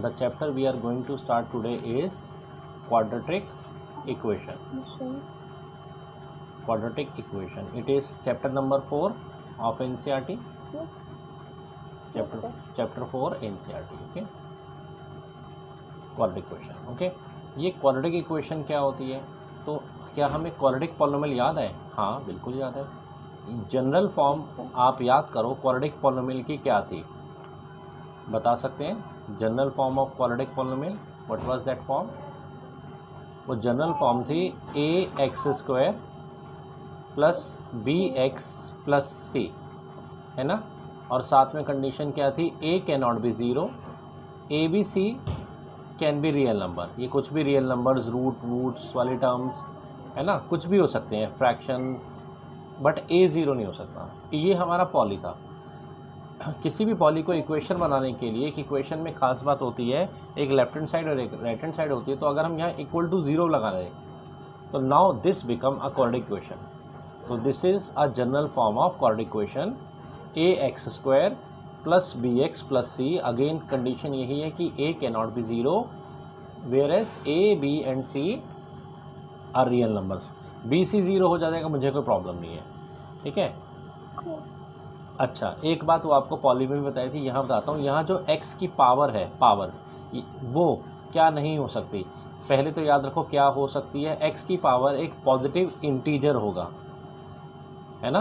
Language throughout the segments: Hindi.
The chapter we are going to start today is quadratic equation. Quadratic equation. It is chapter number 4 of NCERT. Chapter 4 NCERT. Okay. Quadratic equation. Okay. ये quadratic equation क्या होती है? तो क्या हमें quadratic polynomial याद है? हाँ बिल्कुल याद है. जनरल फॉर्म आप याद करो क्वाड्रेटिक पॉलिनोमियल की क्या थी, बता सकते हैं? General form of quadratic polynomial, what was that form? वो जनरल फॉर्म थी A X square plus B x plus C, है ना. और साथ में कंडीशन क्या थी? A can not be zero, A B C can be real number. ये कुछ भी रियल नंबर्स, रूट्स वाली टर्म्स, है ना, कुछ भी हो सकते हैं, फ्रैक्शन, बट ए ज़ीरो नहीं हो सकता. ये हमारा पॉली था. किसी भी पॉली को इक्वेशन बनाने के लिए एक इक्वेशन में खास बात होती है, एक लेफ्ट हैंड साइड और एक राइट हैंड साइड होती है. तो अगर हम यहाँ इक्वल टू ज़ीरो लगा रहे तो now this become a quadratic equation. तो this is a general form of quadratic equation A X square plus B x plus C. Again condition यही है कि A can not be zero whereas A B and C are real numbers. B C zero हो जाएगा, मुझे कोई प्रॉब्लम नहीं है. ठीक है. अच्छा, एक बात वो आपको पॉली में भी बताई थी, यहाँ बताता हूँ. यहाँ जो x की पावर है, पावर, वो क्या नहीं हो सकती? पहले तो याद रखो क्या हो सकती है. x की पावर एक पॉजिटिव इंटीजर होगा, है ना,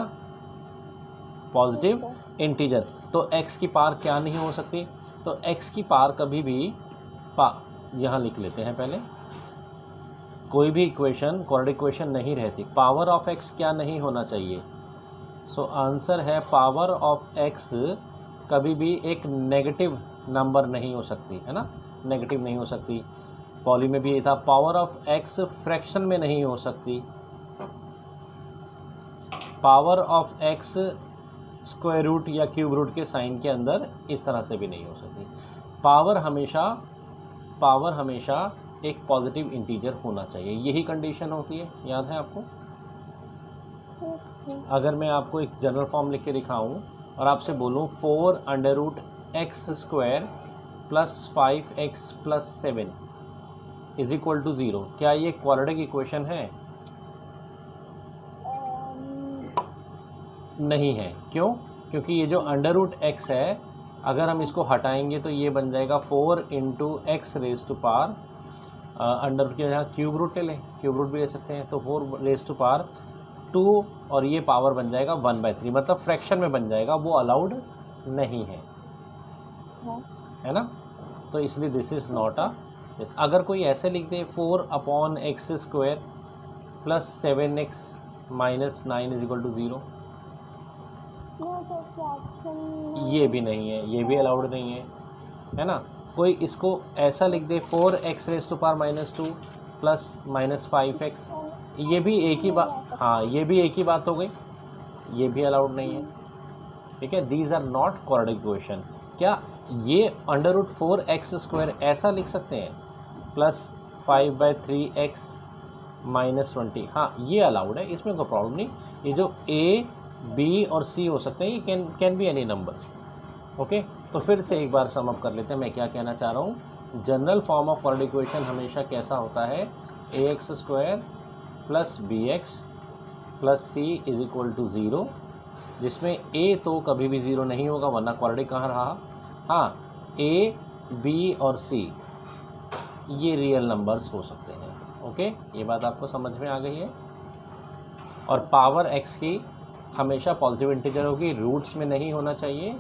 पॉजिटिव इंटीजर. तो x की पावर क्या नहीं हो सकती? तो x की पावर कभी भी यहाँ लिख लेते हैं पहले. कोई भी इक्वेशन क्वाड्रेटिक इक्वेशन नहीं रहती. पावर ऑफ x क्या नहीं होना चाहिए? सो आंसर है पावर ऑफ x कभी भी एक नेगेटिव नंबर नहीं हो सकती, है ना, नेगेटिव नहीं हो सकती. पॉली में भी ये था. पावर ऑफ x फ्रैक्शन में नहीं हो सकती. Power of x square root या क्यूब रूट के साइन के अंदर इस तरह से भी नहीं हो सकती. पावर हमेशा एक पॉजिटिव इंटीजर होना चाहिए. यही कंडीशन होती है, याद है आपको? अगर मैं आपको एक जनरल फॉर्म लिख के दिखाऊं और आपसे बोलूं 4 under root x square plus 5x plus 7 is equal to 0, क्या ये क्वाड्रेटिक इक्वेशन है? नहीं है. क्यों? क्योंकि ये जो अंडर रूट एक्स है, अगर हम इसको हटाएंगे तो ये बन जाएगा 4 into x raise to power under root के यहाँ क्यूब रूट ले लें, क्यूब रूट भी ले सकते हैं. तो 4 रेज टू पावर 2 और ये पावर बन जाएगा 1/3, मतलब फ्रैक्शन में बन जाएगा, वो अलाउड नहीं है, है ना. तो इसलिए दिस इज़ नॉट अ. अगर कोई ऐसे लिख दे 4/x square plus 7x minus 9 is equal to 0, ये भी नहीं है, ये भी अलाउड नहीं है, है ना. कोई इसको ऐसा लिख दे 4x raise to power minus 2 plus minus 5x, ये भी एक ही बात. हाँ, ये भी एक ही बात हो गई, ये भी अलाउड नहीं है. ठीक है. These are not quadratic equation. क्या ये अंडर रूट 4x स्क्वायर ऐसा लिख सकते हैं प्लस 5/3x माइनस 20? हाँ, ये अलाउड है, इसमें कोई प्रॉब्लम नहीं. ये जो a b और c हो सकते हैं, ये can be any number. Okay. तो फिर से एक बार सम अप कर लेते हैं मैं क्या कहना चाह रहा हूँ. General form of quadratic equation हमेशा कैसा होता है? ax square plus B x plus c is equal to 0, जिसमें a तो कभी भी 0 नहीं होगा, वरना क्वाड्रेटिक कहाँ रहा. हाँ, a b और c ये रियल नंबर्स हो सकते हैं. ओके, ये बात आपको समझ में आ गई है. और पावर x की हमेशा पॉजिटिव इंटीजर होगी, रूट्स में नहीं होना चाहिए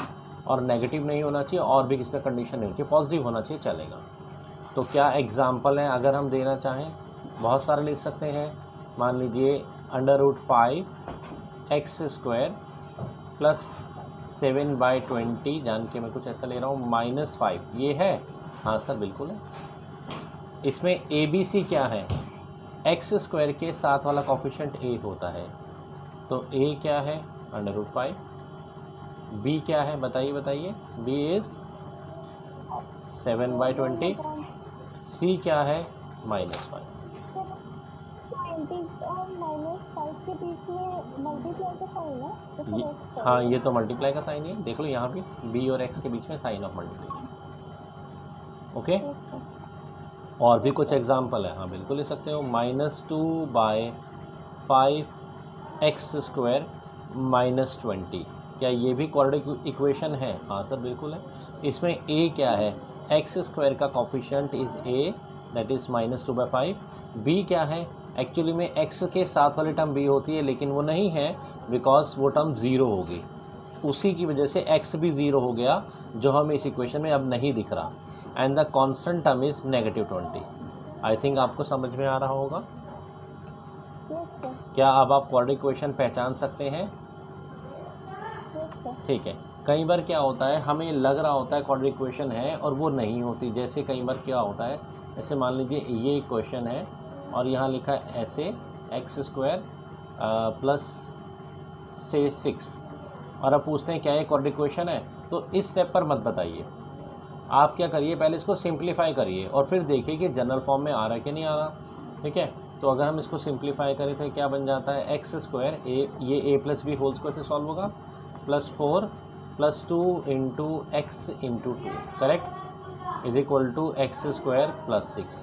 और नेगेटिव नहीं होना चाहिए, और भी किसी तरह कंडीशन नहीं होती, पॉजिटिव होना चाहिए, चलेगा. तो क्या एग्जाम्पल है? अगर हम देना चाहें बहुत सारे लिख सकते हैं. मान लीजिए under root 5x square plus 7/20, जान के मैं कुछ ऐसा ले रहा हूँ, माइनस 5, ये है. हाँ सर बिल्कुल है. इसमें ए बी सी क्या है? एक्स स्क्वायर के साथ वाला कॉफिशिएंट a होता है. तो a क्या है? Under root 5. b क्या है? बताइए. b is 7/20. c क्या है? माइनस 5. हाँ, ये तो मल्टीप्लाई का साइन है, देख लो यहाँ पे b और x के बीच में साइन ऑफ मल्टीप्लाई. ओके, और भी कुछ एग्जाम्पल है, हाँ बिल्कुल ले सकते हो। -2/5x² -20, क्या ये भी क्वाड्रेटिक इक्वेशन है? हाँ सर बिल्कुल है। इसमें a क्या है? x² का coefficient is a, that is -2/5। b क्या है? एक्चुअली में x के साथ वाली टर्म b होती है, लेकिन वो नहीं है बिकॉज वो टर्म ज़ीरो होगी, उसी की वजह से x भी ज़ीरो हो गया, जो हमें इस इक्वेशन में अब नहीं दिख रहा। And the constant term is -20। I think आपको समझ में आ रहा होगा। क्या अब आप क्वाड्रेटिक इक्वेशन पहचान सकते हैं? ठीक है। कई बार क्या होता है, हमें लग रहा होता है क्वाड्रेटिक इक्वेशन है और वो नहीं होती। जैसे कई बार क्या होता है, जैसे मान लीजिए ये इक्वेशन है और यहाँ लिखा है ऐसे x² प्लस से 6, और अब पूछते हैं क्या ये क्वाड्रेटिक इक्वेशन है? तो इस स्टेप पर मत बताइए, आप क्या करिए, पहले इसको सिंप्लीफाई करिए और फिर देखिए कि जनरल फॉर्म में आ रहा है कि नहीं आ रहा। ठीक है, तो अगर हम इसको सिंप्लीफाई करें तो क्या बन जाता है, x², ये a plus b whole square से सॉल्व होगा, +4 + 2 × x × 2, correct, is equal to x² + 6।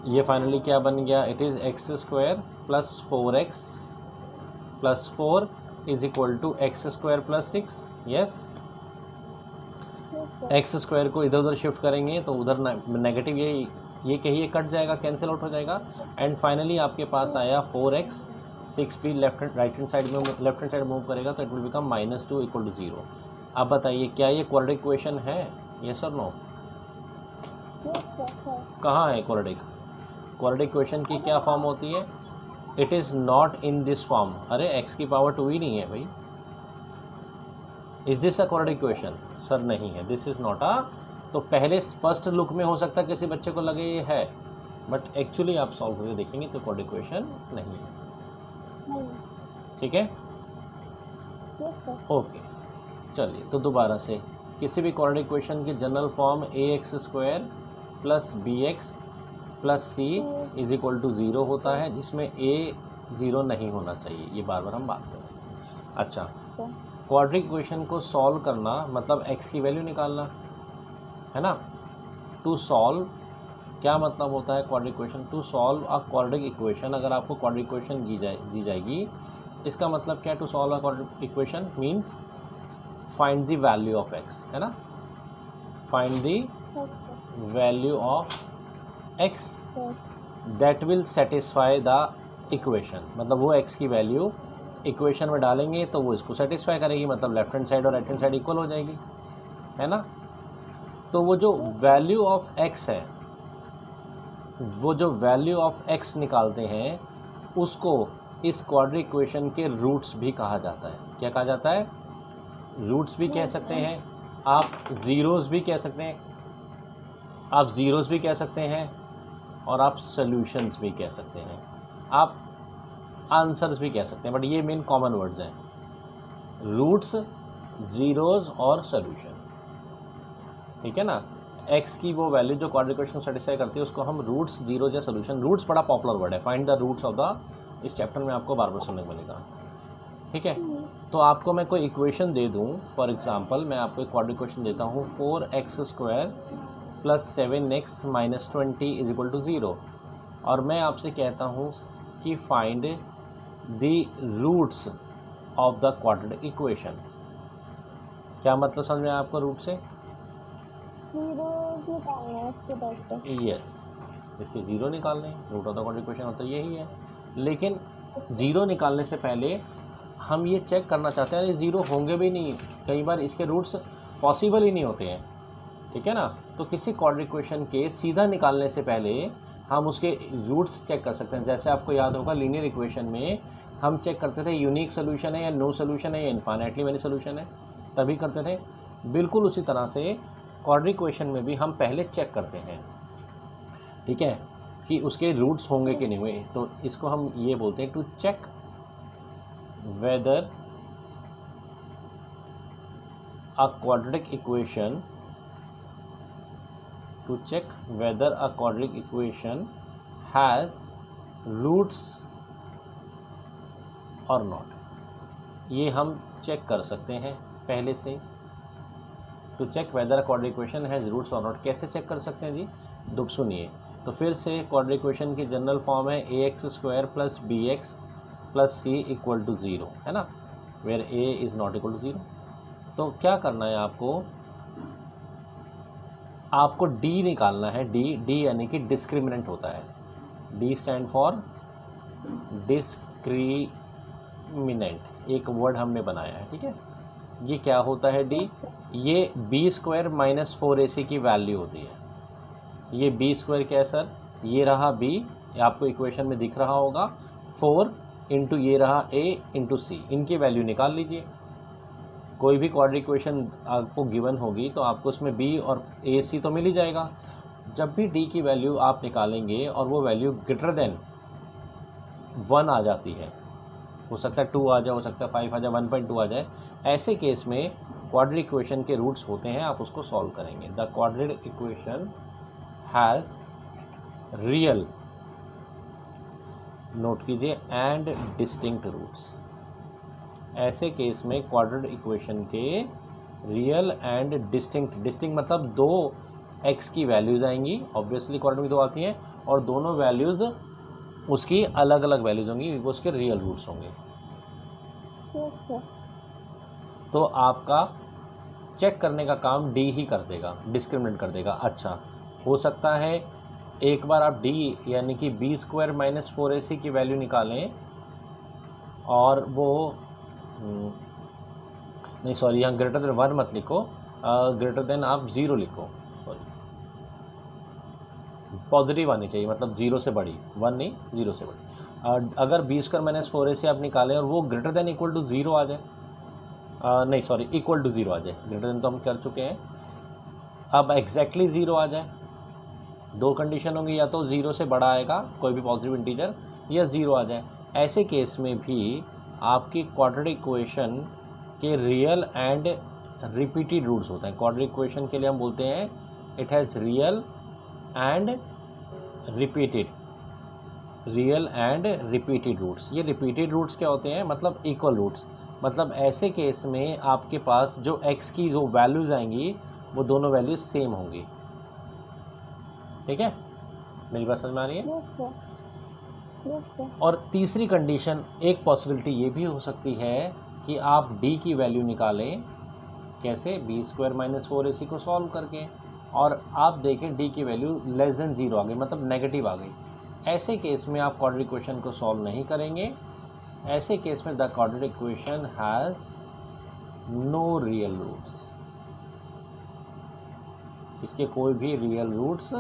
ये फाइनली क्या बन गया, it is x² + 4x + 4 is equal to x² + 6। Yes, x² को इधर उधर शिफ्ट करेंगे तो उधर नेगेटिव ये कहिए कट जाएगा, कैंसिल आउट हो जाएगा, एंड फाइनली आपके पास आया 4x। 6 भी राइट हैंड साइड मूव करेगा तो इट विल बिकम -2 = 0। अब बताइए क्या ये क्वाड्रेटिक इक्वेशन है? यस और नो? कहाँ है क्वाड्रेटिक? क्वाड्रेटिक इक्वेशन की क्या फॉर्म होती है? It is not in this form. अरे x की पावर 2 ही नहीं है भाई। Is this a quadratic equation? Sir नहीं है, दिस इज़ नॉट अ। तो पहले फर्स्ट लुक में हो सकता है किसी बच्चे को लगे ये है, बट एक्चुअली आप सॉल्व करके देखेंगे तो क्वाड्रेटिक इक्वेशन नहीं है। ठीक है, ओके। चलिए तो दोबारा से, किसी भी क्वाड्रेटिक इक्वेशन की general form ax² + bx + c is equal to 0 होता है, जिसमें a 0 नहीं होना चाहिए, ये बार बार हम बात कर रहे हैं। अच्छा, क्वाड्रेटिक इक्वेशन को सॉल्व करना मतलब x की वैल्यू निकालना है ना। टू सॉल्व क्या मतलब होता है quadratic equation? To solve a quadratic equation, अगर आपको क्वाड्रेटिक इक्वेशन दी जाएगी, इसका मतलब क्या है? To solve a quadratic equation means find the value of x, है ना, find the value of x that will satisfy the equation. मतलब वो x की वैल्यू इक्वेशन में डालेंगे तो वो इसको सेटिस्फाई करेगी, मतलब लेफ्ट हैंड साइड और राइट हैंड साइड इक्वल हो जाएगी, है ना। तो वो जो वैल्यू ऑफ x है, वो जो वैल्यू ऑफ x निकालते हैं उसको इस क्वाड्रेटिक इक्वेशन के रूट्स भी कहा जाता है। क्या कहा जाता है? रूट्स भी कह सकते हैं, आप ज़ीरोज़ भी कह सकते हैं, आप ज़ीरोज़ भी कह सकते हैं, और आप सॉल्यूशंस भी कह सकते हैं, आप आंसर्स भी कह सकते हैं, बट ये मेन कॉमन वर्ड्स हैं, रूट्स, ज़ीरोज़ और सॉल्यूशन। ठीक है ना। x की वो वैल्यू जो क्वाड्रेटिक इक्वेशन सेटिस्फाई करती है उसको हम रूट्स, जीरो या सोल्यूशन, रूट्स बड़ा पॉपुलर वर्ड है, find the roots of the, इस चैप्टर में आपको बार बार सुनने को मिलेगा। ठीक है, तो आपको मैं कोई इक्वेशन दे दूं, फॉर एग्जांपल मैं आपको एक क्वाड्रेटिक इक्वेशन देता हूं 4x² + 7x - 20 is equal to 0, और मैं आपसे कहता हूं कि find the roots of the quadratic equation. क्या मतलब समझ में आया आपको रूट से? यस, इसके ज़ीरो निकालने, root of the quadratic equation होता यही है। लेकिन ज़ीरो निकालने से पहले हम ये चेक करना चाहते हैं, ये ज़ीरो होंगे भी नहीं, कई बार इसके रूट्स पॉसिबल ही नहीं होते हैं। ठीक है ना, तो किसी क्वाड्रेटिक इक्वेशन के सीधा निकालने से पहले हम उसके रूट्स चेक कर सकते हैं। जैसे आपको याद होगा लीनियर इक्वेशन में हम चेक करते थे यूनिक सोल्यूशन है या नो सोल्यूशन है या इन्फाइनाइटली मेनी सोल्यूशन है, तभी करते थे। बिल्कुल उसी तरह से क्वाड्रेटिक इक्वेशन में भी हम पहले चेक करते हैं, ठीक है, कि उसके रूट्स होंगे कि नहीं हुए। तो इसको हम ये बोलते हैं to check whether a quadratic equation, to check whether a quadratic equation has roots और नॉट। ये हम चेक कर सकते हैं पहले से, to check whether quadratic equation has roots और नॉट। कैसे चेक कर सकते हैं जी? दुख सुनिए। तो फिर से क्वाड्रेटिक इक्वेशन की जनरल फॉर्म है ax² plus bx plus c equal to 0, है ना, where a is not equal to 0। तो क्या करना है आपको d निकालना है। d यानी कि डिस्क्रिमिनेंट होता है। d स्टैंड फॉर डिस्क्रिमिनेंट, एक वर्ड हमने बनाया है, ठीक है। ये क्या होता है d? ये b² माइनस 4ac की वैल्यू होती है। ये b² क्या है सर? ये रहा b, आपको इक्वेशन में दिख रहा होगा, 4 इंटू ये रहा a इंटू c, इनकी वैल्यू निकाल लीजिए। कोई भी क्वाड्रेटिक इक्वेशन आपको गिवन होगी तो आपको उसमें b और a c तो मिल ही जाएगा। जब भी d की वैल्यू आप निकालेंगे और वो वैल्यू ग्रेटर देन 1 आ जाती है, हो सकता है 2 आ जाए, हो सकता है 5 आ जाए, 1.2 आ जाए, ऐसे केस में क्वाड्रेटिक इक्वेशन के रूट्स होते हैं, आप उसको सॉल्व करेंगे। The quadratic equation has real, note कीजिए, एंड डिस्टिंक्ट रूट्स। ऐसे केस में क्वाड्रेटिक इक्वेशन के रियल एंड डिस्टिंक्ट मतलब दो x की वैल्यूज़ आएंगी, ऑब्वियसली क्वाड्रेटिक में दो आती हैं, और दोनों वैल्यूज़ उसकी अलग अलग वैल्यूज़ होंगी, वो उसके रियल रूट्स होंगे। तो आपका चेक करने का काम d ही कर देगा, डिस्क्रिमिनेट कर देगा। अच्छा, हो सकता है एक बार आप d यानी कि b² माइनस 4ac की वैल्यू निकालें और वो नहीं सॉरी, यहाँ ग्रेटर देन 1 मत लिखो, ग्रेटर देन आप 0 लिखो, सॉरी, पॉजिटिव आनी चाहिए, मतलब 0 से बड़ी, 1 नहीं, 0 से बड़ी। अगर b² माइनस 4ac आप निकालें और वो ग्रेटर देन इक्वल टू 0 आ जाए, नहीं सॉरी, इक्वल टू 0 आ जाए, ग्रेटर देन तो हम कर चुके हैं, अब एग्जैक्टली 0 आ जाए, दो कंडीशन होंगी, या तो 0 से बड़ा आएगा कोई भी पॉजिटिव इंटीजर, या 0 आ जाए। ऐसे केस में भी आपकी क्वाड्रेटिक इक्वेशन के रियल एंड रिपीटेड रूट्स होते हैं। क्वाड्रेटिक इक्वेशन के लिए हम बोलते हैं it has real and repeated roots. ये रिपीटेड रूट्स क्या होते हैं? मतलब इक्वल रूट्स। मतलब ऐसे केस में आपके पास जो x की जो वैल्यूज़ आएंगी वो दोनों वैल्यूज़ सेम होंगी, ठीक है, मेरी बात समझ में आ रही है? और तीसरी कंडीशन, एक पॉसिबिलिटी ये भी हो सकती है कि आप d की वैल्यू निकालें, कैसे? b² माइनस 4ac को सॉल्व करके, और आप देखें d की वैल्यू लेस देन 0 आ गई, मतलब नेगेटिव आ गई। ऐसे केस में आप क्वाड्रेटिक इक्वेशन को सॉल्व नहीं करेंगे। ऐसे केस में the quadratic equation has no real roots, इसके कोई भी रियल रूट्स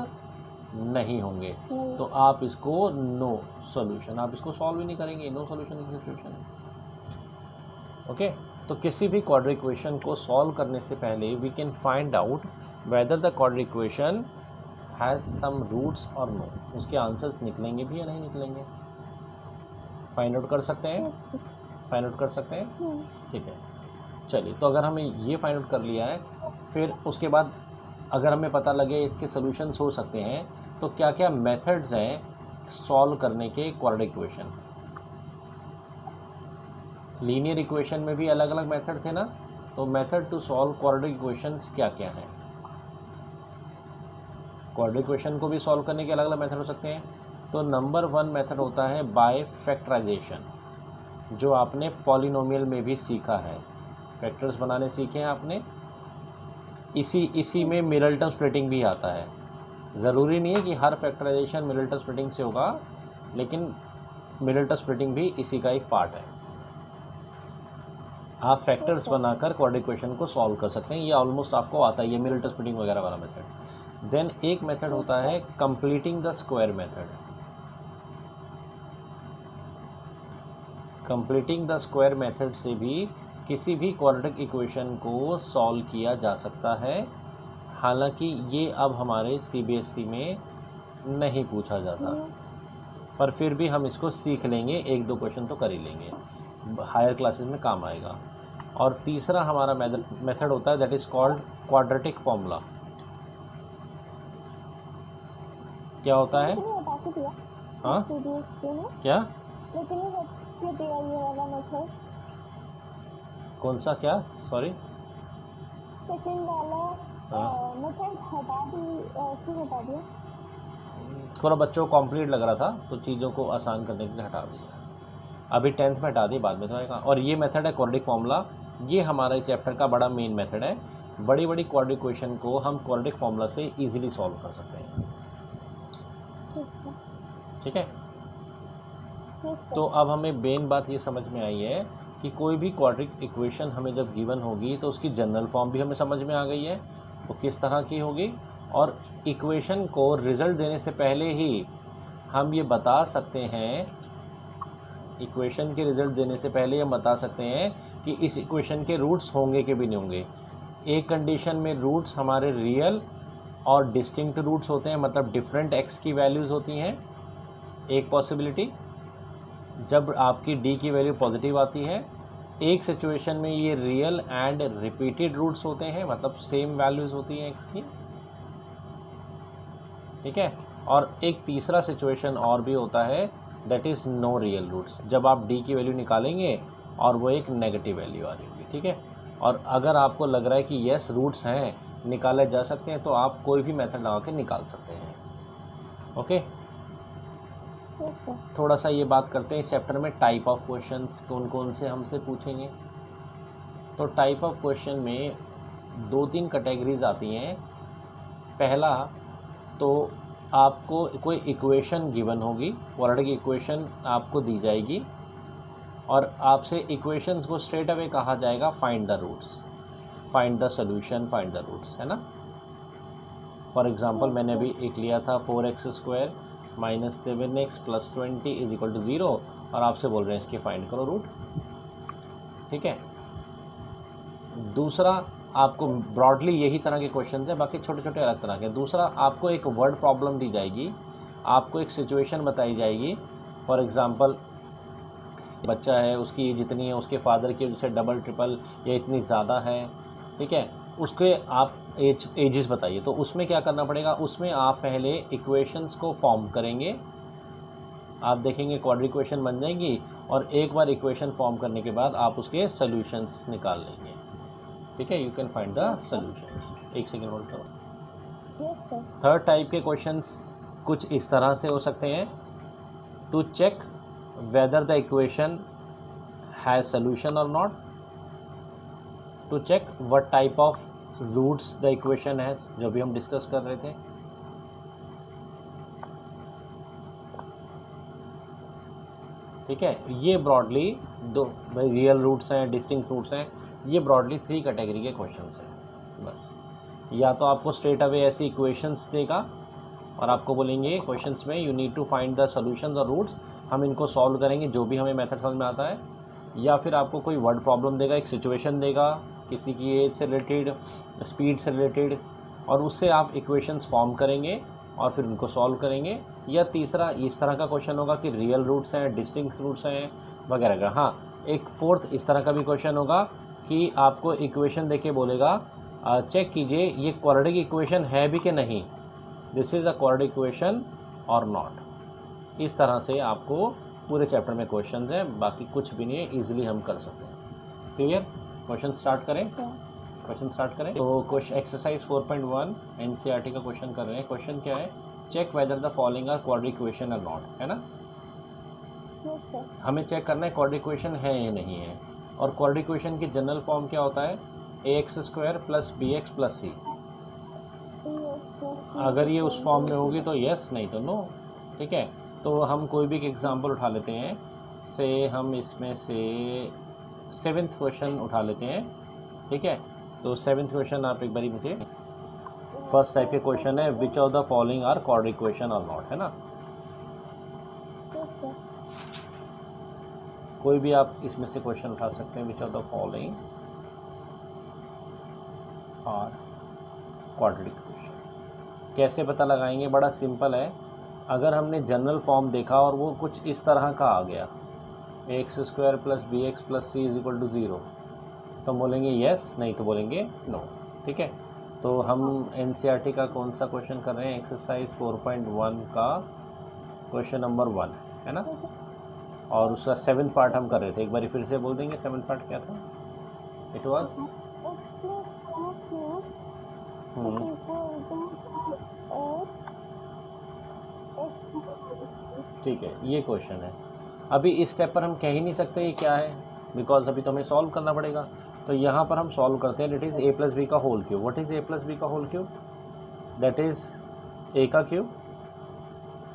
नहीं होंगे, तो आप इसको नो सॉल्यूशन, आप इसको सॉल्व ही नहीं करेंगे, नो सॉल्यूशन की सिचुएशन। ओके, तो किसी भी क्वाड्रेटिक इक्वेशन को सॉल्व करने से पहले we can find out whether the quadratic equation has some roots और नो, उसके आंसर्स निकलेंगे भी या नहीं निकलेंगे, फाइंड आउट कर सकते हैं, फाइंड आउट कर सकते हैं, ठीक है। चलिए, तो अगर हमें ये फाइंड आउट कर लिया है, फिर उसके बाद अगर हमें पता लगे इसके सॉल्यूशंस हो सकते हैं, तो क्या क्या मेथड्स हैं सॉल्व करने के क्वाड्रेटिक इक्वेशन। लीनियर इक्वेशन में भी अलग अलग मेथड थे ना, तो method to solve quadratic equations क्या क्या हैं? क्वाड्रेटिक इक्वेशन को भी सॉल्व करने के अलग अलग मेथड हो सकते हैं। तो नंबर 1 मेथड होता है बाय फैक्टराइजेशन, जो आपने पॉलिनोमियल में भी सीखा है, फैक्टर्स बनाने सीखे हैं आपने। इसी में मिडलटन स्प्लिटिंग भी आता है। ज़रूरी नहीं है कि हर फैक्टराइजेशन मिडलटन स्प्लिटिंग से होगा, लेकिन मिडलटन स्प्लिटिंग भी इसी का एक पार्ट है। आप फैक्टर्स बनाकर क्वाड्रेटिक इक्वेशन को सॉल्व कर सकते हैं, ये ऑलमोस्ट आपको आता है, ये मिडलटन स्प्लिटिंग वगैरह वाला मेथड। देन एक मेथड होता है completing the square method. Completing the square method से भी किसी भी क्वाड्रेटिक इक्वेशन को सॉल्व किया जा सकता है। हालांकि ये अब हमारे CBSE में नहीं पूछा जाता, पर फिर भी हम इसको सीख लेंगे, एक दो क्वेश्चन तो कर ही लेंगे, हायर क्लासेस में काम आएगा। और तीसरा हमारा मेथड होता है that is called quadratic formula. क्या होता है? हाँ क्या? कौन सा? क्या? सॉरी, सेकंड वाला हाँ मेथड हटा दिया। थोड़ा बच्चों को कॉम्प्लीट लग रहा था तो चीज़ों को आसान करने के लिए हटा दिया। अभी 10th में हटा दी, बाद में तो आएगा। और ये मेथड है क्वाड्रेटिक फार्मूला, ये हमारा इस चैप्टर का बड़ा मेन मेथड है। बड़ी बड़ी क्वाड्रेटिक इक्वेशन को हम क्वाड्रेटिक फार्मूला से इजीली सॉल्व कर सकते हैं। ठीक है, तो अब हमें मेन बात ये समझ में आई है कि कोई भी क्वाड्रेटिक इक्वेशन हमें जब गिवन होगी तो उसकी जनरल फॉर्म भी हमें समझ में आ गई है, वो किस तरह की होगी। और इक्वेशन को रिजल्ट देने से पहले ही हम ये बता सकते हैं, इक्वेशन के रिजल्ट देने से पहले हम बता सकते हैं कि इस इक्वेशन के रूट्स होंगे कि भी नहीं होंगे। एक कंडीशन में रूट्स हमारे रियल और डिस्टिंक्ट रूट्स होते हैं, मतलब डिफरेंट एक्स की वैल्यूज़ होती हैं। एक पॉसिबिलिटी जब आपकी डी की वैल्यू पॉजिटिव आती है। एक सिचुएशन में ये रियल एंड रिपीटेड रूट्स होते हैं, मतलब सेम वैल्यूज़ होती हैं एक्स की। ठीक है, और एक तीसरा सिचुएशन और भी होता है, that is no real roots, जब आप डी की वैल्यू निकालेंगे और वो एक नेगेटिव वैल्यू आ रही होगी। ठीक है, और अगर आपको लग रहा है कि यस रूट्स हैं, निकाले जा सकते हैं, तो आप कोई भी मेथड लगा के निकाल सकते हैं। ओके, थोड़ा सा ये बात करते हैं इस चैप्टर में टाइप ऑफ क्वेश्चंस कौन कौन से हमसे पूछेंगे। तो टाइप ऑफ क्वेश्चन में 2-3 कैटेगरीज आती हैं। पहला तो आपको कोई इक्वेशन गिवन होगी, क्वाड्रेटिक इक्वेशन आपको दी जाएगी और आपसे इक्वेशंस को स्ट्रेट अवे कहा जाएगा find the roots, find the solution, find the roots, है ना। फॉर एग्जांपल मैंने अभी एक लिया था 4x² - 7x + 20 = 0 और आपसे बोल रहे हैं इसके फाइंड करो रूट। ठीक है, दूसरा आपको ब्रॉडली यही तरह के क्वेश्चन हैं, बाकी छोटे छोटे अलग तरह के। दूसरा आपको एक वर्ड प्रॉब्लम दी जाएगी, आपको एक सिचुएशन बताई जाएगी। फॉर एग्जांपल बच्चा है, उसकी एज इतनी है, उसके फादर की वजह से डबल ट्रिपल या इतनी ज़्यादा है। ठीक है, उसके आप एजेस बताइए। तो उसमें क्या करना पड़ेगा, उसमें आप पहले इक्वेशंस को फॉर्म करेंगे। आप देखेंगे क्वाड्रेटिक इक्वेशन बन जाएंगी और एक बार इक्वेशन फॉर्म करने के बाद आप उसके सॉल्यूशंस निकाल लेंगे। ठीक है, you can find the solution. एक सेकेंड होल्ड करो। थर्ड टाइप के क्वेश्चंस कुछ इस तरह से हो सकते हैं, to check whether the equation has solution और not, to check what type of roots the equation has, जो भी हम डिस्कस कर रहे थे। ठीक है, ये ब्रॉडली दो भाई रियल रूट्स हैं, डिस्टिंक्ट रूट्स हैं, ये ब्रॉडली 3 कैटेगरी के क्वेश्चंस हैं बस। या तो आपको स्ट्रेट अवे ऐसी इक्वेशंस देगा और आपको बोलेंगे क्वेश्चंस में you need to find the solutions और रूट्स, हम इनको सॉल्व करेंगे जो भी हमें मेथड समझ में आता है। या फिर आपको कोई वर्ड प्रॉब्लम देगा, एक सिचुएशन देगा किसी की एज से रिलेटेड, स्पीड से रिलेटेड, और उससे आप इक्वेशंस फॉर्म करेंगे और फिर उनको सॉल्व करेंगे। या तीसरा इस तरह का क्वेश्चन होगा कि रियल रूट्स हैं, डिस्टिंक्ट रूट्स हैं वगैरह का। हाँ, एक फोर्थ इस तरह का भी क्वेश्चन होगा कि आपको इक्वेशन देके बोलेगा चेक कीजिए ये क्वाड्रेटिक इक्वेशन है भी कि नहीं, this is a quadratic equation और नॉट। इस तरह से आपको पूरे चैप्टर में क्वेश्चन हैं, बाकी कुछ भी नहीं है, ईजिली हम कर सकते हैं। क्लियर? क्वेश्चन स्टार्ट करें, क्वेश्चन स्टार्ट करें। तो क्वेश्चन एक्सरसाइज 4.1 एनसीईआरटी का क्वेश्चन कर रहे हैं। क्वेश्चन क्या है, check whether the following are quadratic equation और नॉट, है ना। हमें चेक करना है क्वाड्रेटिक इक्वेशन है या नहीं है। और क्वाड्रेटिक इक्वेशन की जनरल फॉर्म क्या होता है, ax² + bx + c। अगर ये उस फॉर्म में होगी तो यस, नहीं तो नो। ठीक है, तो हम कोई भी एक एग्जांपल उठा लेते हैं, से हम इसमें से 7th क्वेश्चन उठा लेते हैं। ठीक है, तो 7th क्वेश्चन आप एक बारी मुझे, फर्स्ट टाइप के क्वेश्चन है which of the following are quadratic equation और नॉट, है ना। कोई भी आप इसमें से क्वेश्चन उठा सकते हैं, which of the following are quadratic equation. कैसे पता लगाएंगे, बड़ा सिंपल है। अगर हमने जनरल फॉर्म देखा और वो कुछ इस तरह का आ गया, ax² + bx + c = 0, तो बोलेंगे यस, नहीं तो बोलेंगे नो। ठीक है, तो हम एनसीईआरटी का कौन सा क्वेश्चन कर रहे हैं, एक्सरसाइज 4.1 का क्वेश्चन नंबर 1, है ना। और उसका 7th पार्ट हम कर रहे थे, एक बार फिर से बोल देंगे 7th पार्ट क्या था। इट वाज ठीक है, ये क्वेश्चन है। अभी इस स्टेप पर हम कह ही नहीं सकते ये क्या है, बिकॉज अभी तो हमें सॉल्व करना पड़ेगा। तो यहाँ पर हम सॉल्व करते हैं। That is A plus B का whole cube. What is A plus B का whole cube? That is A का क्यूब,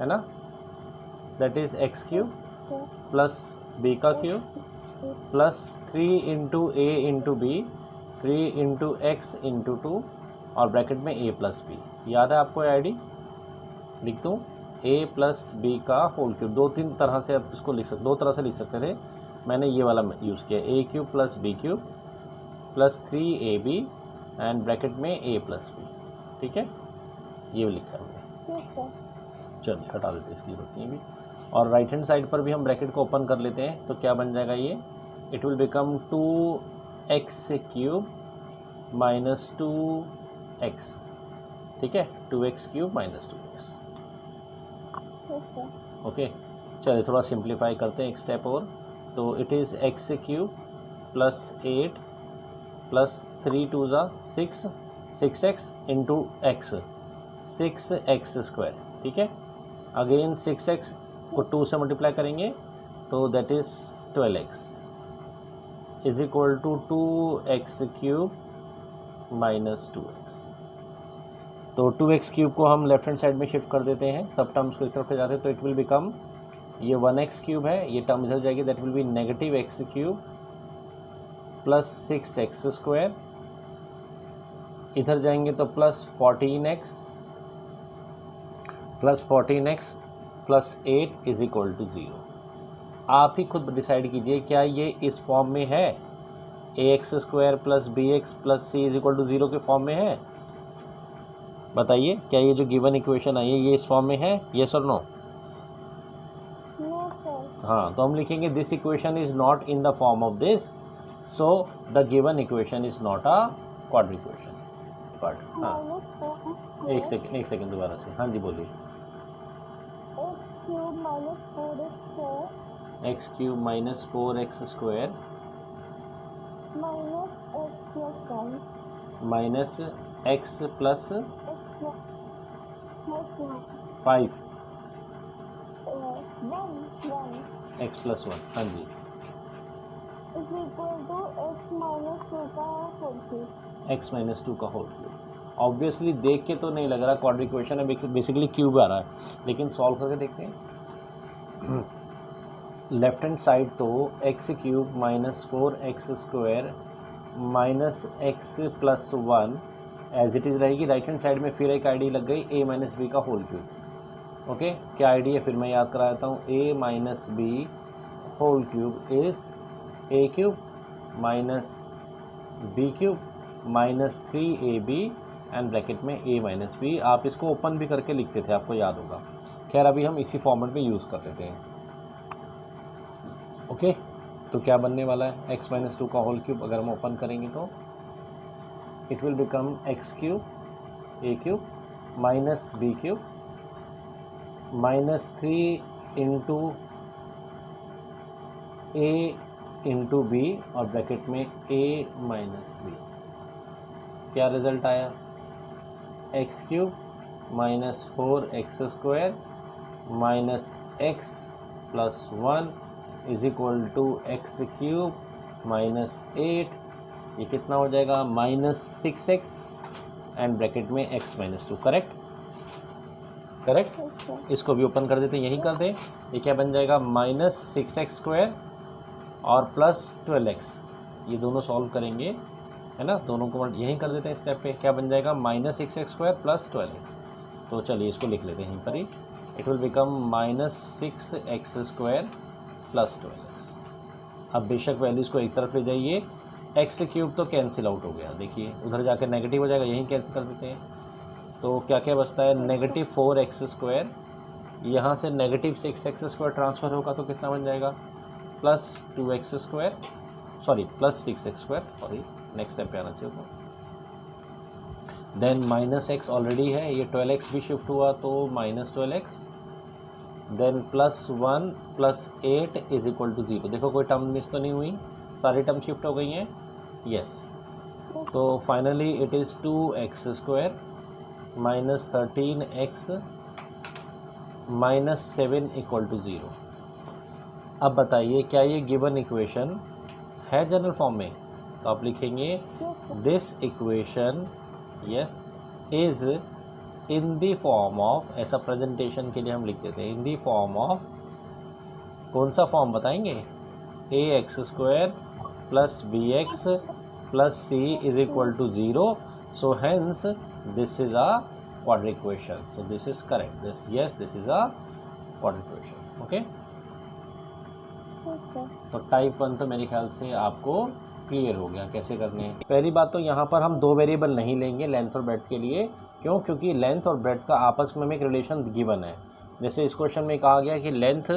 है ना, that is X cube plus B का cube plus 3 into A into B, 3 into X into 2 और ब्रैकेट में ए प्लस बी। याद है आपको आईडी? लिख दूँ ए प्लस बी का होल क्यूब। दो तरह से लिख सकते थे। मैंने ये वाला यूज़ किया, A cube plus B cube plus 3ab and bracket में ए प्लस बी। ठीक है, ये भी लिखा है हमने। चलिए हटा देते हैं, इसकी जरूरत नहीं भी। और राइट हैंड साइड पर भी हम ब्रैकेट को ओपन कर लेते हैं, तो क्या बन जाएगा ये? It will become 2x cube minus 2x। ठीक है, 2x cube minus 2x। Okay, चलिए थोड़ा सिंप्लीफाई करते हैं एक स्टेप और। तो it is x cube plus 8 plus 3 2 ज़ा 6, 6x into x, 6x square. ठीक है, अगेन 6x को 2 से मल्टीप्लाई करेंगे तो that is 12x is equal to 2x cube minus 2x। तो 2x क्यूब को हम लेफ्ट हैंड साइड में शिफ्ट कर देते हैं, सब टर्म्स को एक तरफ ले जाते हैं, तो इट विल बिकम, ये 1x क्यूब है, ये टर्म इधर जाएगी, that will be negative x cube plus 6x square. इधर जाएंगे तो plus 14x plus 8 is equal to 0। आप ही खुद डिसाइड कीजिए, क्या ये इस फॉर्म में है? ax square plus bx plus c is equal to 0 के फॉर्म में है? बताइए, क्या ये जो गिवन इक्वेशन आई है ये इस फॉर्म में है? येस और नो? हाँ, तो हम लिखेंगे this equation is not in the form of this, so the given equation is not a quadratic equation. हाँ, एक सेकेंड दोबारा से। हाँ जी बोलिए। X cube minus 4x square minus x plus 5 x plus 1। हाँ जी, x माइनस 2 का होल क्यूब। ऑब्वियसली देख के तो नहीं लग रहा क्वाड्रेटिक इक्वेशन है, बेसिकली क्यूब आ रहा है, लेकिन सॉल्व करके देखते हैं। लेफ्ट हैंड साइड तो x cube minus 4x square minus x plus 1 as it is रहेगी। राइट हैंड साइड में फिर एक आईडी लग गई a माइनस बी का होल क्यूब। ओके, क्या आईडी है फिर मैं याद करा देता हूँ। a minus b whole cube is a cube minus b cube minus 3ab and bracket में a माइनस बी। आप इसको ओपन भी करके लिखते थे, आपको याद होगा। खैर अभी हम इसी फॉर्मेट में यूज़ कर लेते हैं। ओके, तो क्या बनने वाला है? x माइनस 2 का होल क्यूब अगर हम ओपन करेंगे तो it will become x cube a cube minus b cube minus 3 into a into b और ब्रैकेट में a माइनस बी। क्या रिजल्ट आया? x cube minus 4x square minus x plus 1 is equal to x cube minus 8। ये कितना हो जाएगा? माइनस 6x एंड ब्रैकेट में x माइनस 2। करेक्ट। इसको भी ओपन कर देते हैं, यही कर दें। ये क्या बन जाएगा? माइनस 6x स्क्वायर और प्लस 12x। ये दोनों सॉल्व करेंगे, है ना, दोनों को यहीं कर देते हैं स्टेप पे। क्या बन जाएगा? Minus 6x square plus 12x। तो चलिए इसको लिख लेते हैं यहीं पर ही। It will become minus 6x square plus 12x। अब बेशक वैल्यूज़ को एक तरफ ले जाइए, एक्स क्यूब तो कैंसिल आउट हो गया, देखिए उधर जाकर नेगेटिव हो जाएगा, यहीं कैंसिल कर देते हैं। तो क्या क्या बचता है? नेगेटिव 4x स्क्वायर, यहाँ से नेगेटिव 6x स्क्वायर ट्रांसफ़र होगा तो कितना बन जाएगा? Plus 2x square, sorry plus 6x square, sorry next step पे आना चाहिए तो। देन माइनस x ऑलरेडी है, ये 12x भी शिफ्ट हुआ तो minus 12x। Then plus 1 plus 8 is equal to 0। देखो कोई टर्म मिस तो नहीं हुई, सारी टर्म शिफ्ट हो गई हैं। यस, तो finally it is 2x² minus 13x minus 7 equal to 0। अब बताइए क्या ये गिवन इक्वेशन है जनरल फॉर्म में? तो आप लिखेंगे this equation yes is in the form of, ऐसा प्रेजेंटेशन के लिए हम लिख देते हैं, इन द फॉर्म ऑफ, कौन सा फॉर्म बताएंगे? ax² plus bx plus c is equal to 0। So hence this is a quadratic equation. So this is correct. This is a quadratic equation. Okay. तो टाइप 1 तो मेरे ख्याल से आपको क्लियर हो गया कैसे करने हैं। पहली बात तो यहाँ पर हम दो वेरिएबल नहीं लेंगे लेंथ और ब्रेड्थ के लिए। क्यों? क्योंकि लेंथ और ब्रेड्थ का आपस में एक रिलेशन गिवन है। जैसे इस क्वेश्चन में कहा गया कि लेंथ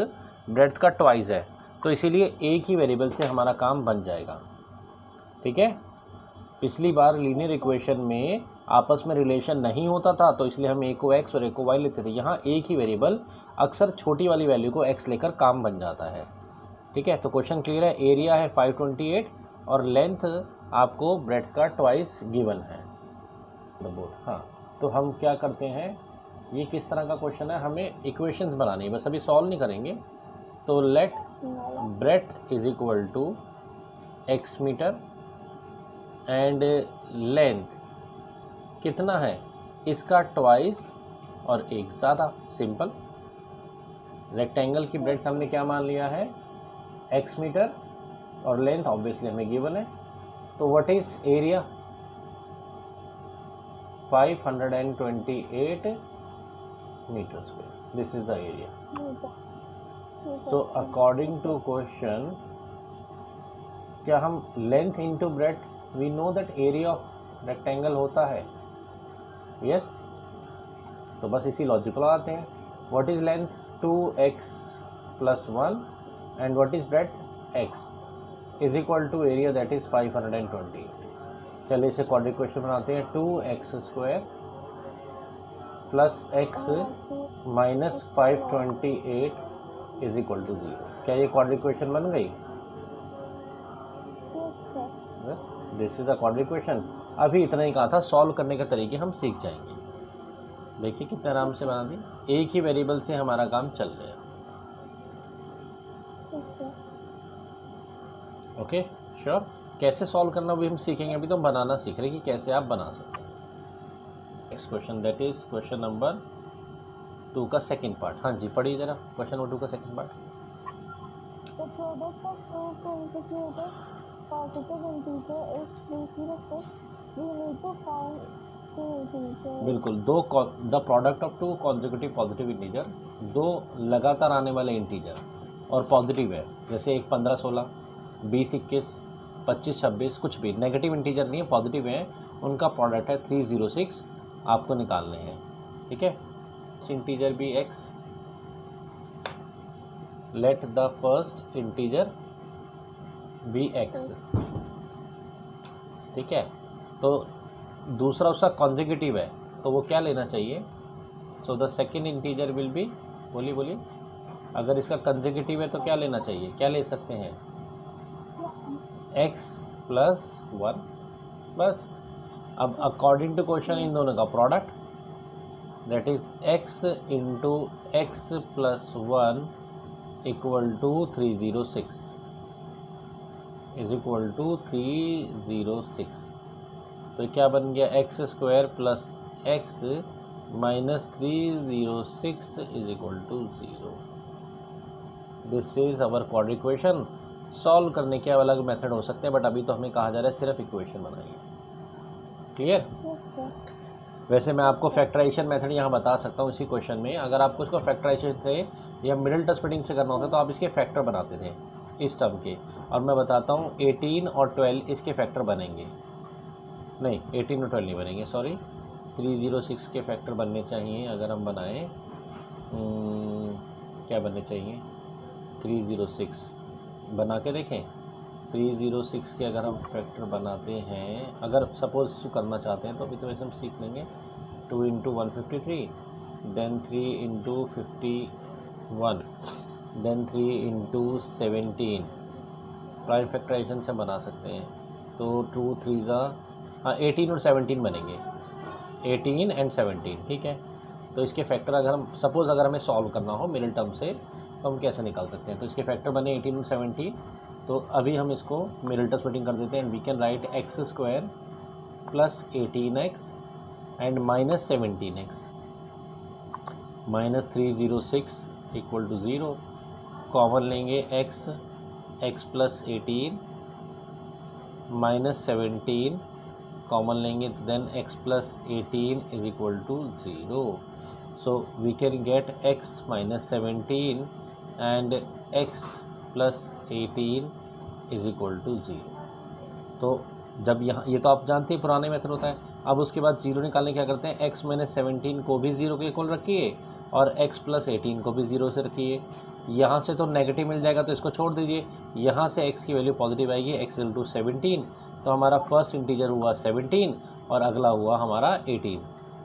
ब्रेड्थ का ट्वाइस है, तो इसीलिए एक ही वेरिएबल से हमारा काम बन जाएगा। ठीक है। पिछली बार लीनियर इक्वेशन में आपस में रिलेशन नहीं होता था, तो इसलिए हम एक को x और एक को y लेते थे। यहाँ एक ही वेरिएबल अक्सर छोटी वाली वैल्यू को x लेकर काम बन जाता है। ठीक है। तो क्वेश्चन क्लियर है। एरिया है 528 और लेंथ आपको ब्रेड्थ का ट्वाइस गिवन है द बोर्ड। हाँ, तो हम क्या करते हैं, ये किस तरह का क्वेश्चन है, हमें इक्वेशंस बनानी है, बस अभी सॉल्व नहीं करेंगे। तो let breadth is equal to x metre and length कितना है, इसका ट्वाइस और एक ज़्यादा। सिंपल। रेक्टेंगल की ब्रेड्थ हमने क्या मान लिया है, x मीटर, और लेंथ ऑब्वियसली हमें गिवन है। तो what is area, 528 metre square. This is the area. तो अकॉर्डिंग टू क्वेश्चन, क्या हम length into breadth, we know that area of rectangle होता है। यस तो बस इसी लॉजिक को लगाते हैं। What is length, 2x plus 1 and what is breadth, x is equal to area that is 520। चलिए इसे क्वाड्रेटिक इक्वेशन बनाते हैं। 2x² plus x minus 528 is equal to 0। क्या ये क्वाड्रेटिक इक्वेशन बन गई? This is a quadratic equation. अभी इतना ही कहा था, सॉल्व करने के तरीके हम सीख जाएंगे। देखिए कितने आराम से बना दी, एक ही वेरिएबल से हमारा काम चल गया। Okay sure. कैसे सॉल्व करना भी हम सीखेंगे, अभी तो हम बनाना सीख रहे हैं कि कैसे आप बना सकते हैं। Next question, that is question number 2 का सेकंड पार्ट। हाँ जी पढ़िए जरा क्वेश्चन नंबर 2 का second part. The product of two consecutive positive integer is 306. We need to find two integers. बिल्कुल, the product of two consecutive positive integer, दो लगातार आने वाले इंटीजर और पॉजिटिव है, जैसे एक 15 16, 20 21, 25 26, कुछ भी नेगेटिव इंटीजर नहीं है, पॉजिटिव है, उनका प्रोडक्ट है 306, आपको निकालने हैं। ठीक है। इंटीजर भी x, let the first integer be x। ठीक है। तो दूसरा उसका कॉन्जिक्यूटिव है, तो वो क्या लेना चाहिए, so the second integer will be, बोलिए बोलिए, अगर इसका कंसेक्यूटिव है तो क्या लेना चाहिए, क्या ले सकते हैं, x प्लस 1 बस। अब अकॉर्डिंग टू क्वेश्चन इन दोनों का product, that is x into x plus 1 equal to 306 is equal to 306। तो क्या बन गया, x² plus x minus 306 is equal to 0। This is our quadratic equation. Solve करने के अलग मेथड हो सकते हैं, बट अभी तो हमें कहा जा रहा है सिर्फ इक्वेशन बनाइए। क्लियर। वैसे मैं आपको फैक्टराइजेशन मेथड यहाँ बता सकता हूँ इसी क्वेश्चन में। अगर आपको इसको फैक्टराइजेशन से या मिडिल टर्म स्प्लिटिंग से करना होता तो आप इसके फैक्टर बनाते थे इस टर्म के, और मैं बताता हूँ 18 और 12 इसके फैक्टर बनेंगे, नहीं 18 और 12 नहीं बनेंगे, सॉरी 306 के फैक्टर बनने चाहिए। अगर हम बनाएं क्या बनने चाहिए, 306 बना के देखें। 306 के अगर हम फैक्टर बनाते हैं, अगर सपोज करना चाहते हैं तो अभी तो वैसे हम सीख लेंगे। 2 into 153, then 3 into 51, then 3 into 17, prime factorisation से बना सकते हैं। तो 2 3 ज़ा हाँ 18 और 17 बनेंगे, 18 एंड 17, ठीक है। तो इसके फैक्टर अगर हम सपोज़ अगर हमें सॉल्व करना हो मिडिल टर्म से तो हम कैसे निकाल सकते हैं, तो इसके फैक्टर बने 18 और 17। तो अभी हम इसको मिडिल टर्म स्प्लिटिंग कर देते हैं and we can write x square plus 18x and minus 17x minus 306 equal to 0। Common लेंगे x प्लस 18 माइनस 17 कॉमन लेंगे तो then x plus 18 is equal to 0। So we can get x minus 17 and x plus 18 is equal to 0। तो जब यहाँ ये तो आप जानते हैं पुराने मेथड होता है। अब उसके बाद 0 निकालने क्या करते हैं, x माइनस 17 को भी 0 के इक्वल रखिए और x प्लस 18 को भी 0 से रखिए। यहाँ से तो नेगेटिव मिल जाएगा तो इसको छोड़ दीजिए, यहाँ से x की वैल्यू पॉजिटिव आएगी, x इक्वल टू 17। तो हमारा फर्स्ट इंटीजर हुआ 17 और अगला हुआ हमारा 18।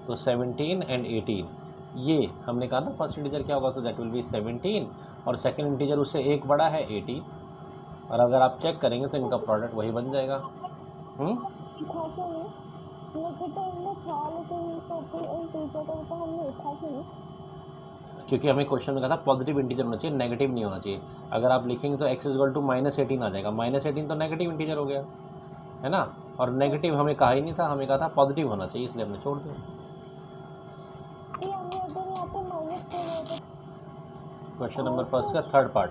तो 17 एंड 18 ये हमने कहा ना फर्स्ट इंटीजर क्या होगा, तो दैट विल बी 17 और सेकंड इंटीजर उससे एक बड़ा है 18। और अगर आप चेक करेंगे तो इनका प्रोडक्ट वही बन जाएगा। क्योंकि हमें क्वेश्चन में कहा था पॉजिटिव इंटीजर होना चाहिए, नेगेटिव नहीं होना चाहिए। अगर आप लिखेंगे तो x इक्वल टू माइनस 18 आ जाएगा, माइनस 18 तो नेगेटिव इंटीजर हो गया है ना, और नेगेटिव हमें कहा ही नहीं था, हमें कहा था पॉजिटिव होना चाहिए, इसलिए हमने छोड़ दिया। क्वेश्चन नंबर फर्स्ट का third part,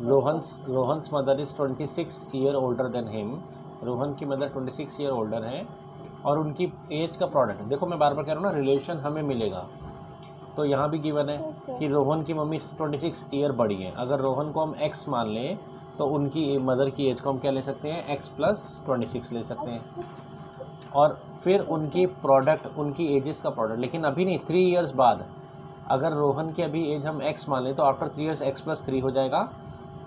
Rohan's mother is 26 year older than him. Rohan की मदर 26 ईयर ओल्डर है और उनकी एज का प्रोडक्ट, देखो मैं बार बार कह रहा हूँ ना रिलेशन हमें मिलेगा। तो यहाँ भी गिवन है कि रोहन की मम्मी 26 ईयर बड़ी है। अगर रोहन को हम x मान लें तो उनकी मदर की एज को हम क्या ले सकते हैं, x प्लस 26 ले सकते हैं। और फिर उनकी प्रोडक्ट, उनकी एजेस का प्रोडक्ट, लेकिन अभी नहीं, 3 इयर्स बाद। अगर रोहन की अभी एज हम x मान लें तो आफ्टर 3 इयर्स x प्लस 3 हो जाएगा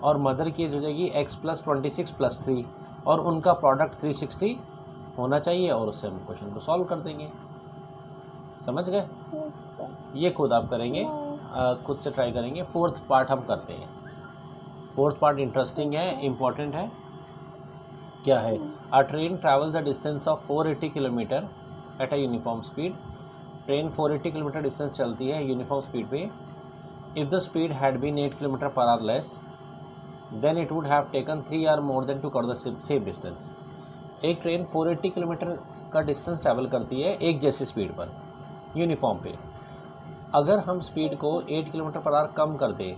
और मदर की एज हो जाएगी x प्लस 26 प्लस 3 और उनका प्रोडक्ट 360 होना चाहिए और उससे हम क्वेश्चन को सॉल्व कर देंगे। समझ गए? ये खुद आप करेंगे, खुद से ट्राई करेंगे। फोर्थ पार्ट हम करते हैं। फोर्थ पार्ट इंटरेस्टिंग है, इम्पॉर्टेंट है। क्या है, a train travels the distance of 480 kilometre at a uniform speed. Train 480 kilometre distance चलती है यूनिफॉर्म स्पीड पे। If the speed had been 8 kilometre per hour less than it would have taken 3 hour more than to cover the same distance. एक ट्रेन 480 किलोमीटर का डिस्टेंस ट्रैवल करती है एक जैसी स्पीड पर यूनिफॉर्म पे। अगर हम स्पीड को 8 किलोमीटर पर आवर कम कर दें,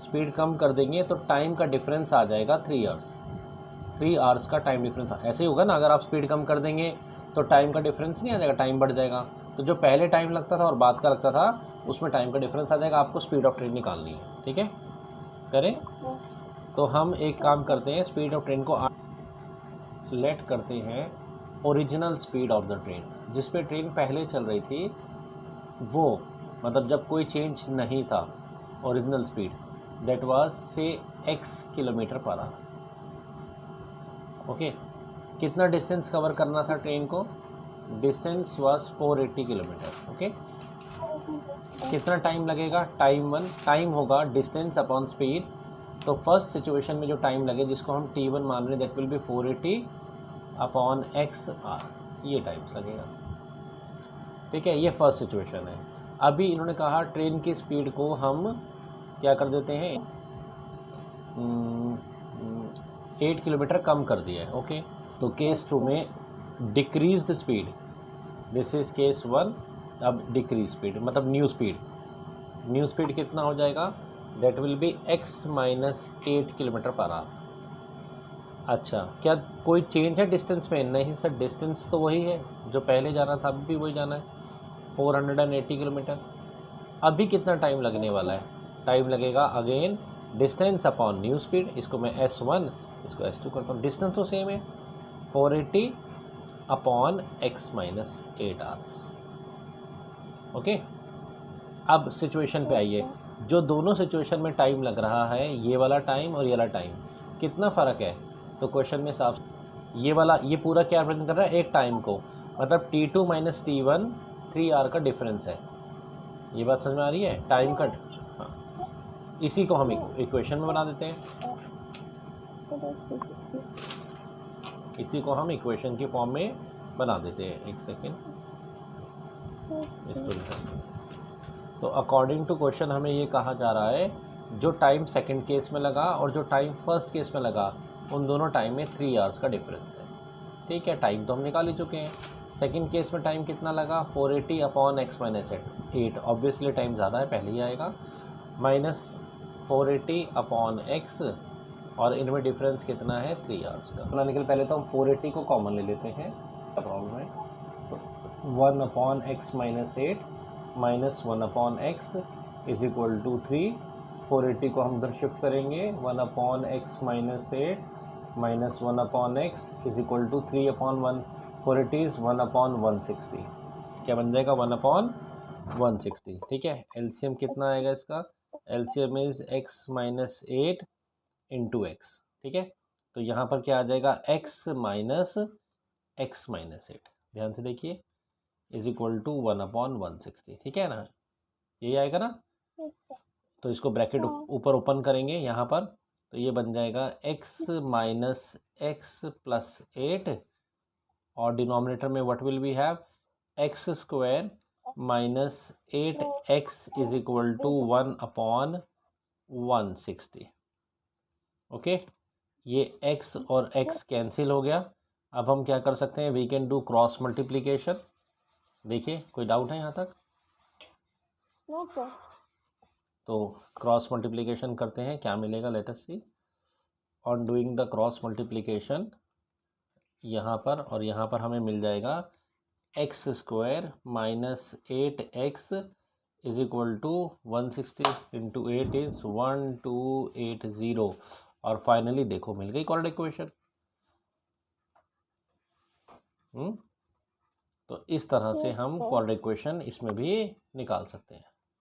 स्पीड कम कर देंगे तो टाइम का डिफरेंस आ जाएगा 3 आवर्स। 3 आवर्स का टाइम डिफरेंस ऐसे ही होगा ना, अगर आप स्पीड कम कर देंगे तो टाइम का डिफरेंस नहीं आ जाएगा, टाइम बढ़ जाएगा। तो जो पहले टाइम लगता था और बाद का लगता था उसमें टाइम का डिफरेंस आ जाएगा। आपको स्पीड ऑफ ट्रेन निकालनी है, ठीक है, करें। तो हम एक काम करते हैं, स्पीड ऑफ ट्रेन को लेट करते हैं original speed of the train, जिस पे ट्रेन पहले चल रही थी वो, मतलब जब कोई चेंज नहीं था, ओरिजिनल स्पीड दैट वाज से x kilometre per our. Okay, कितना डिस्टेंस कवर करना था ट्रेन को, डिस्टेंस वाज 480 किलोमीटर। ओके, कितना टाइम लगेगा, टाइम होगा डिस्टेंस अपॉन स्पीड। तो फर्स्ट सिचुएशन में जो टाइम लगे जिसको हम t1 मान रहे हैं that will B 480 upon x r, ये टाइम्स लगेगा, ठीक है। ये फर्स्ट सिचुएशन है। अभी इन्होंने कहा ट्रेन की स्पीड को हम क्या कर देते हैं, 8 किलोमीटर कम कर दिया है। ओके, तो केस 2 में decrease the speed, this is case 1। अब डिक्रीज स्पीड मतलब न्यू स्पीड कितना हो जाएगा, that will B x minus 8 kilometre per our. अच्छा, क्या कोई चेंज है डिस्टेंस में? नहीं सर, डिस्टेंस तो वही है जो पहले जाना था, अभी भी वही जाना है, 480 किलोमीटर। अभी कितना टाइम लगने वाला है, टाइम लगेगा again distance upon new speed. इसको मैं s1, इसको s2 करता हूँ, डिस्टेंस तो सेम है, 480 upon x minus 8 hours. Okay, अब सिचुएशन पे आइए, जो दोनों सिचुएशन में टाइम लग रहा है, ये वाला टाइम और ये वाला टाइम, कितना फ़र्क है? तो क्वेश्चन में साफ, ये वाला, ये पूरा क्या रिप्रेजेंट कर रहा है, एक टाइम को, मतलब t2 माइनस t1 3 आवर का डिफरेंस है। ये बात समझ में आ रही है, टाइम कट। हाँ, इसी को हम इक्वेशन में बना देते हैं। इसी को हम इक्वेशन की फॉर्म में बना देते हैं। एक सेकेंड, इसको लिखा। तो अकॉर्डिंग टू क्वेश्चन हमें ये कहा जा रहा है जो टाइम सेकंड केस में लगा और जो टाइम फर्स्ट केस में लगा उन दोनों टाइम में 3 आवर्स का डिफरेंस है। ठीक है, टाइम तो हम निकाल ही चुके हैं। सेकंड केस में टाइम कितना लगा, 480 upon x minus 8। Obviously time ज़्यादा है, पहले ही आएगा, माइनस 480 अपॉन एक्स, और इनमें डिफरेंस कितना है, 3 आवर्स का। बनाने के लिए पहले तो हम 480 को कॉमन ले लेते हैं, प्रॉब्लम है। तो 1 upon x minus 8 minus 1 upon x is equal to 3। 480 को हम उधर शिफ्ट करेंगे, 1 upon x minus 8 minus 1 upon x is equal to 3 upon 1। 480 is 1 upon 160। क्या बन जाएगा, 1 अपॉन 160। ठीक है, एलसीएम कितना आएगा इसका, LCM is x minus 8 into x. ठीक है, तो यहाँ पर क्या आ जाएगा, एक्स माइनस 8। ध्यान से देखिए, इज इक्वल टू 1 अपॉन 160। ठीक है ना, यही आएगा ना। तो इसको ब्रैकेट ऊपर ओपन करेंगे यहाँ पर, तो ये बन जाएगा एक्स माइनस एक्स प्लस 8, और डिनोमिनेटर में what will we have, x square minus 8x is equal to 1 upon 160। Okay, ये x और x कैंसिल हो गया। अब हम क्या कर सकते हैं, we can do cross multiplication. देखिए, कोई डाउट है यहाँ तक? No sir. तो क्रॉस मल्टीप्लिकेशन करते हैं, क्या मिलेगा, let us see. On doing the cross multiplication, यहाँ पर और यहाँ पर हमें मिल जाएगा x square minus 8x is equal to 160 into 8 is 1280, और फाइनली देखो मिल गई कॉर्ड इक्वेशन। तो इस तरह से हम कॉर्ड इक्वेशन इसमें भी निकाल सकते हैं।